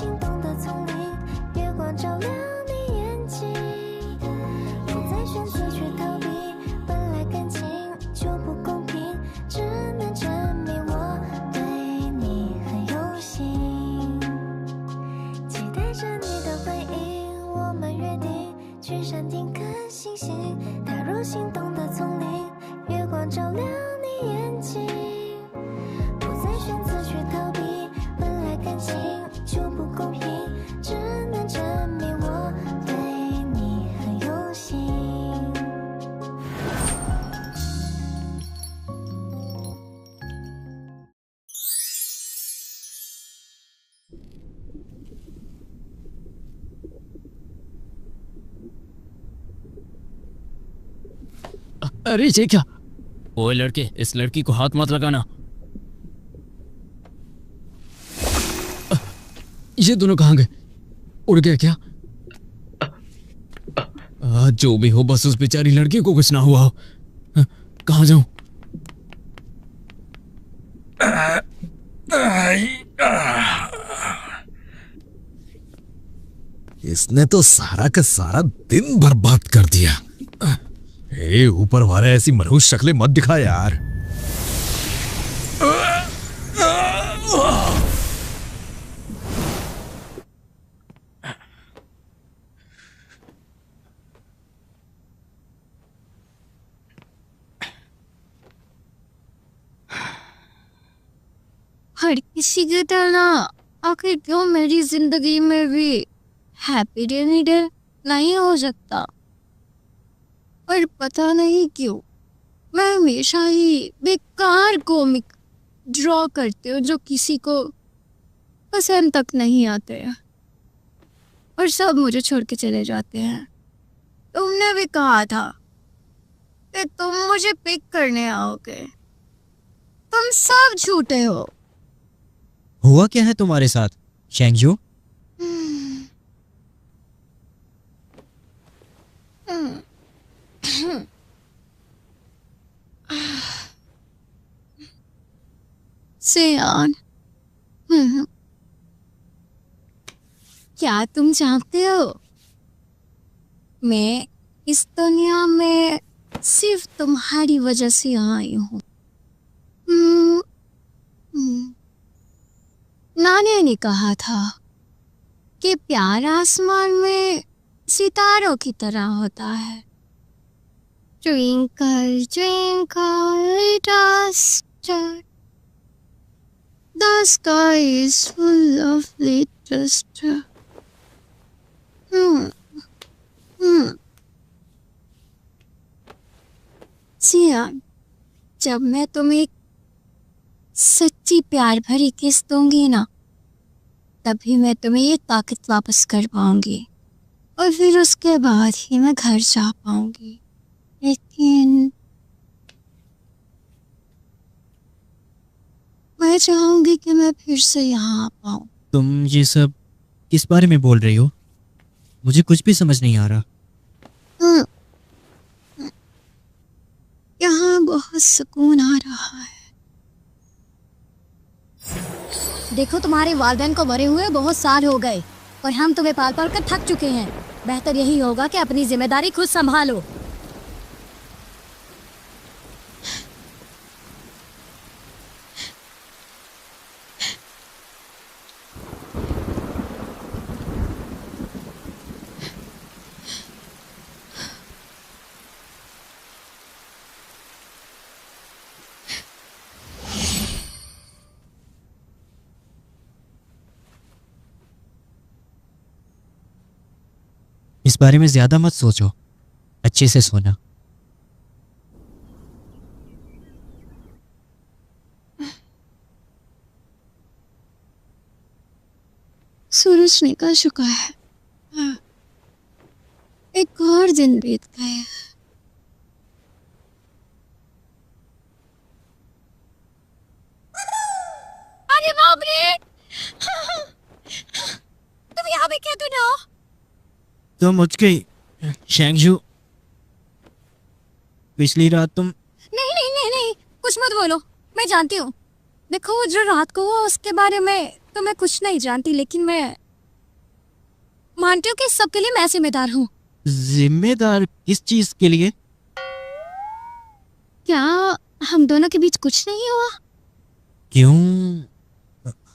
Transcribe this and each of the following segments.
心动的丛林，月光照亮你眼睛，不再选择去逃避，本来感情就不公平，只能证明我对你很用心，期待着你的回应，我们约定去山顶看星星，踏入心动的丛林，月光照亮你眼睛，不再选择去逃避，本来感情就不公平，只能证明我对你很用心。अरे ये क्या? ओए लड़के, इस लड़की को हाथ मत लगाना। ये दोनों कहाँ गए? उड़ गए क्या? जो भी हो, बस उस बेचारी लड़की को कुछ ना हुआ हो। कहाँ जाऊं? इसने तो सारा का सारा दिन बर्बाद कर दिया। ए, ऊपर वाले ऐसी मनहूस शक्लें मत दिखा यार। हर किसी की तरह आखिर क्यों मेरी जिंदगी में भी हैप्पी रेनी डे नहीं हो सकता? पर पता नहीं क्यों मैं हमेशा ही बेकार कॉमिक ड्रॉ करती हूँ जो किसी को पसंद तक नहीं आते हैं और सब मुझे छोड़ के चले जाते हैं। तुमने भी कहा था कि तुम मुझे पिक करने आओगे, तुम सब झूठे हो। हुआ क्या है तुम्हारे साथ शेंगजू? सियान, क्या तुम जानते हो मैं इस दुनिया में सिर्फ तुम्हारी वजह से आई हूँ। नानी ने कहा था कि प्यार आसमान में सितारों की तरह होता है। Twinkle, twinkle, little star, the sky is full of little stars. सियान, जब मैं तुम्हें सच्ची प्यार भरी किस दूंगी ना, तभी मैं तुम्हें ये ताकत वापस कर पाऊंगी और फिर उसके बाद ही मैं घर जा पाऊंगी। लेकिन मैं चाहूंगी कि मैं फिर से यहाँ आ पाऊँ। तुम ये सब किस बारे में बोल रही हो? मुझे कुछ भी समझ नहीं आ रहा। यहाँ बहुत सुकून आ रहा है। देखो, तुम्हारे वालिदैन को मरे हुए बहुत साल हो गए और हम तुम्हें पाल पाल कर थक चुके हैं। बेहतर यही होगा कि अपनी जिम्मेदारी खुद संभालो। इस बारे में ज्यादा मत सोचो, अच्छे से सोना। सूरज निकल चुका है। एक और दिन बीत गया। अरे बाप रे! तुम यहाँ पे क्या तूने हो? तुम उठ गई शेंगजू। पिछली रात तुम नहीं नहीं नहीं नहीं, कुछ मत बोलो, मैं जानती हूँ। देखो, जो रात को हुआ उसके बारे में तो मैं कुछ नहीं जानती, लेकिन मैं मानती हूँ कि इस सब के लिए मैं जिम्मेदार हूँ। जिम्मेदार किस चीज के लिए? क्या हम दोनों के बीच कुछ नहीं हुआ? क्यों,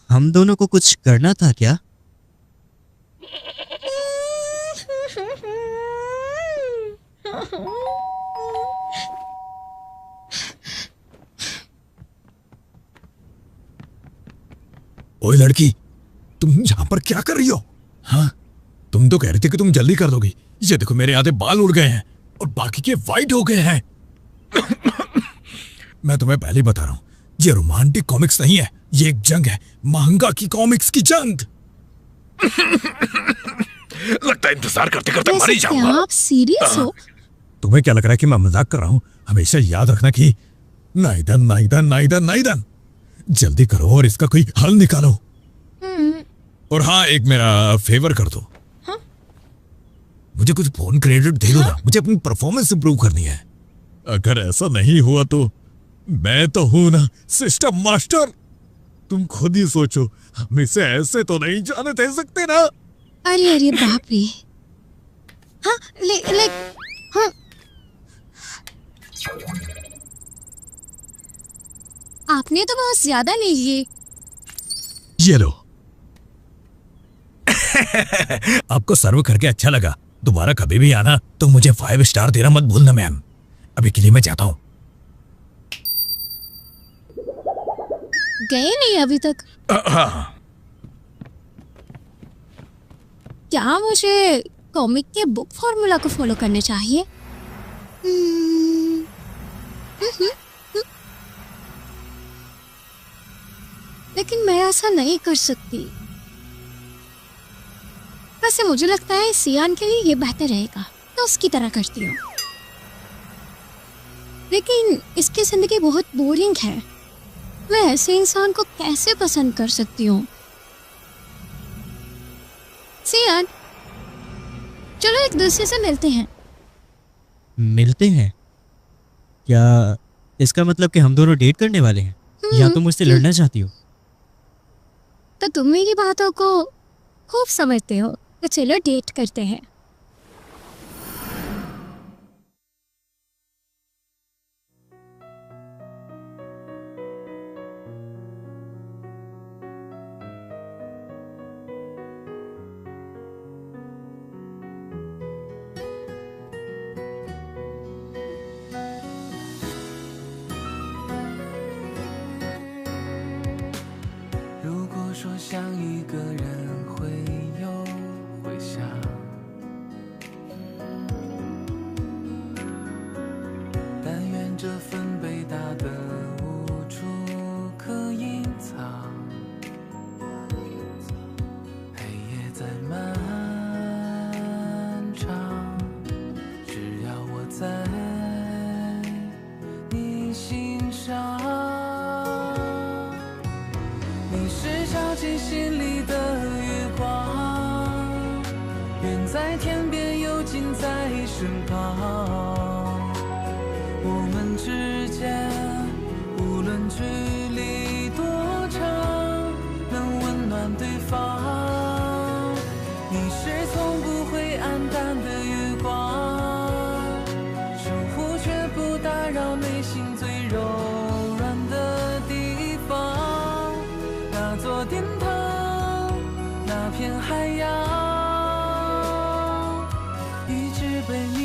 हम दोनों को कुछ करना था क्या? ओए लड़की, तुम यहां पर क्या कर रही हो? हाँ, तुम तो कह रही थी कि तुम जल्दी कर दोगी। ये देखो मेरे आधे बाल उड़ गए हैं और बाकी के वाइट हो गए हैं। मैं तुम्हें पहले ही बता रहा हूं, ये रोमांटिक कॉमिक्स नहीं है, ये एक जंग है, महंगा की कॉमिक्स की जंग। लगता है इंतजार करते करते मर ही क्या जाऊंगा। आप सीरियस हो? तुम्हें क्या लग रहा है कि मैं मजाक कर रहा हूं? हमेशा याद रखना कि नाइदन नाइदन नाइदन नाइदन। जल्दी करो और इसका कोई हल निकालो। और हाँ, एक मेरा फेवर कर दो। हाँ? मुझे कुछ फोन क्रेडिट दे दो ना, मुझे अपनी परफॉर्मेंस इंप्रूव करनी है। अगर ऐसा नहीं हुआ तो मैं तो हूं ना सिस्टम मास्टर। तुम खुद ही सोचो, हम इसे ऐसे तो नहीं जाने दे सकते ना। अरे अरे बाप रे। हाँ ले हाँ। आपने तो बहुत ज्यादा ले लिए। ये लो। आपको सर्व करके अच्छा लगा। दोबारा कभी भी आना तो मुझे 5 स्टार देना मत भूलना मैम। अभी के लिए मैं जाता हूँ। गए नहीं अभी तक? क्या मुझे कॉमिक के बुक फॉर्मूला को फॉलो करने चाहिए? लेकिन मैं ऐसा नहीं कर सकती। वैसे मुझे लगता है सियान के लिए ये बेहतर रहेगा, तो उसकी तरह करती हूँ। लेकिन इसकी जिंदगी बहुत बोरिंग है। मैं ऐसे इंसान को कैसे पसंद कर सकती हूँ? सियान, चलो एक दूसरे से मिलते हैं। मिलते हैं? क्या इसका मतलब कि हम दोनों डेट करने वाले हैं? या तुम मुझसे लड़ना चाहती हो? तो तुम मेरी बातों को खूब समझते हो, तो चलो डेट करते हैं।一直被你